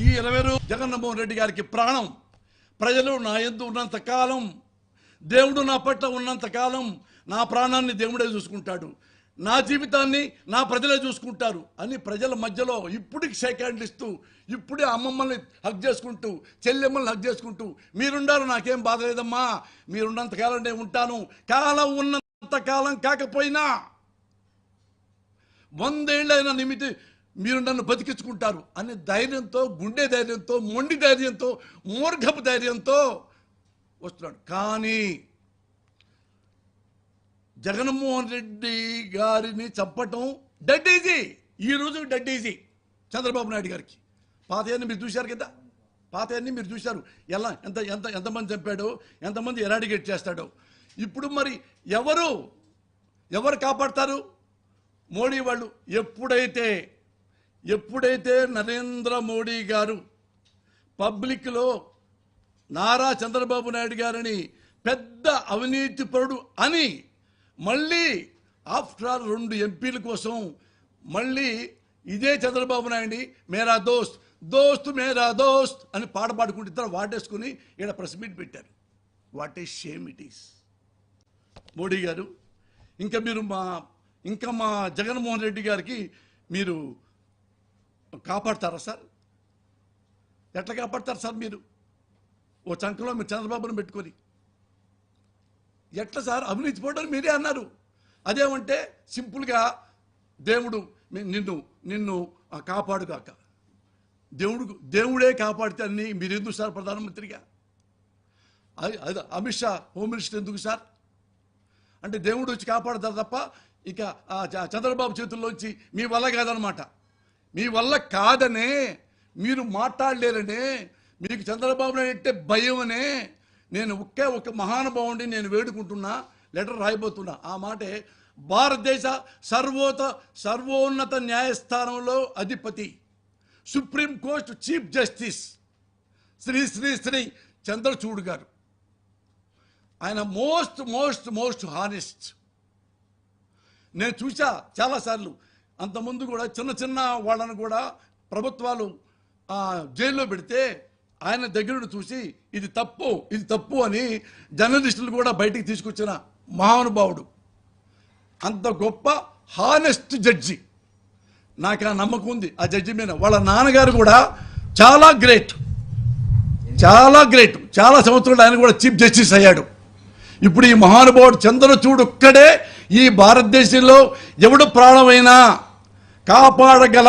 ఈ 20 జగన్మోహన్ రెడ్డి గారికి ప్రాణం. ప్రజలు నా యందు ఉన్నంత కాలం, దేవుడు నా పట్ల ఉన్నంత కాలం నా ప్రాణాన్ని దేవుడే చూసుకుంటాడు, నా జీవితాన్ని నా ప్రజలే చూసుకుంటారు అని ప్రజల మధ్యలో ఇప్పటికి షేక్ హ్యాండ్ ఇస్తూ, ఇప్పుడే అమ్మమ్మల్ని హక్ చేసుకుంటూ, చెల్లెమ్మల్ని హక్ చేసుకుంటూ, మీరుండారు నాకేం బాధ లేదమ్మా, మీరున్నంత కాలం నేను ఉంటాను, కాలం ఉన్నంత కాలం కాకపోయినా 100 ఏళ్ళైన నిమితి మీరు నన్ను బతికించుకుంటారు అనే ధైర్యంతో, గుండె ధైర్యంతో, మొండి ధైర్యంతో, మూర్ఖపు ధైర్యంతో వస్తున్నాడు. కానీ జగన్మోహన్ రెడ్డి గారిని చంపటం డెడ్ ఈజీ. ఈరోజు డెడ్ ఈజీ చంద్రబాబు నాయుడు గారికి. పాతయన్ని మీరు చూశారు కదా, పాతయన్ని మీరు చూశారు, ఎలా ఎంత ఎంత ఎంతమంది చంపాడో, ఎంతమంది ఎరాడికేట్ చేస్తాడో. ఇప్పుడు మరి ఎవరు కాపాడతారు? మోడీ వాళ్ళు. ఎప్పుడైతే నరేంద్ర మోడీ గారు పబ్లిక్లో నారా చంద్రబాబు నాయుడు గారిని పెద్ద అవినీతిపరుడు అని మళ్ళీ ఆఫ్టర్ ఆల్ 2 ఎంపీల కోసం మళ్ళీ ఇదే చంద్రబాబు నాయుడిని మేరా దోస్త్ దోస్త్ మేరా దోస్త్ అని పాట పాడుకుంటూ ఇద్దరు వాటేసుకుని ఇక్కడ ప్రెస్ మీట్ పెట్టారు. What a shame it is. Modi గారు ఇంకా మా జగన్మోహన్ రెడ్డి గారికి మీరు కాపాడతారా సార్? ఎట్లా కాపాడతారు సార్? మీరు ఓ చంకలో మీరు చంద్రబాబును పెట్టుకొని ఎట్లా సార్? అవినీతి పోవడం మీరే అన్నారు. అదేమంటే సింపుల్గా దేవుడు నిన్ను కాపాడుగాక, దేవుడే కాపాడితే అన్ని మీరు ఎందుకు సార్ ప్రధానమంత్రిగా? అది అమిత్ షా హోమ్ మినిస్టర్ ఎందుకు సార్? అంటే దేవుడు వచ్చి కాపాడతారు తప్ప ఇక చంద్రబాబు చేతుల్లోంచి మీ వల్ల కాదనమాట. మీ వల్ల కాదనే మీరు మాట్లాడలేరనే, మీకు చంద్రబాబు నాయుడు అంటే భయం అనే నేను ఒక మహానుభావుడిని నేను వేడుకుంటున్నా, లెటర్ రాయబోతున్నా. ఆ మాటే భారతదేశ సర్వోన్నత న్యాయస్థానంలో అధిపతి, supreme court chief justice Shri Chandrachud గారు. ఆయన మోస్ట్ హానెస్ట్. నేను చూసా చాలాసార్లు. అంతకుముందు కూడా చిన్న వాళ్ళను కూడా ప్రభుత్వాలు జైల్లో పెడితే ఆయన దగ్గర చూసి ఇది తప్పు అని జర్నలిస్టులు కూడా బయటికి తీసుకొచ్చిన మహానుభావుడు. అంత గొప్ప హానెస్ట్ జడ్జి. నాకు ఆ నమ్మకం ఉంది ఆ జడ్జి మీద. వాళ్ళ నాన్నగారు కూడా చాలా గ్రేట్. చాలా సంవత్సరాలు ఆయన కూడా చీఫ్ జస్టిస్ అయ్యాడు. ఇప్పుడు ఈ మహానుభావుడు చంద్రచూడ్ ఒక్కడే ఈ భారతదేశంలో ఎవడు ప్రాణమైనా కాపాడగల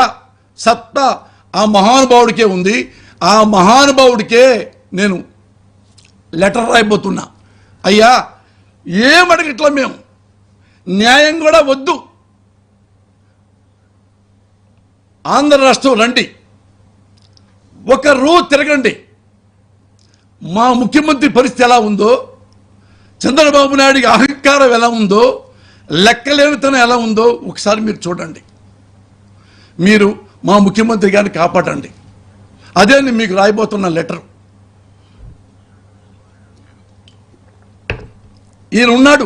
సత్తా ఆ మహానుభావుడికే ఉంది. ఆ మహానుభావుడికే నేను లెటర్ రాయబోతున్నా. అయ్యా, ఏమడగట్లా మేము, న్యాయం కూడా వద్దు, ఆంధ్ర రాష్ట్రం రండి, ఒక రోజు తిరగండి, మా ముఖ్యమంత్రి పరిస్థితి ఎలా ఉందో, చంద్రబాబు నాయుడికి అహంకారం ఎలా ఉందో, లెక్కలేనితనం ఎలా ఉందో ఒకసారి మీరు చూడండి. మీరు మా ముఖ్యమంత్రి గారిని కాపాడండి. అదే నేను మీకు రాయబోతున్న లెటర్. ఈయన ఉన్నాడు.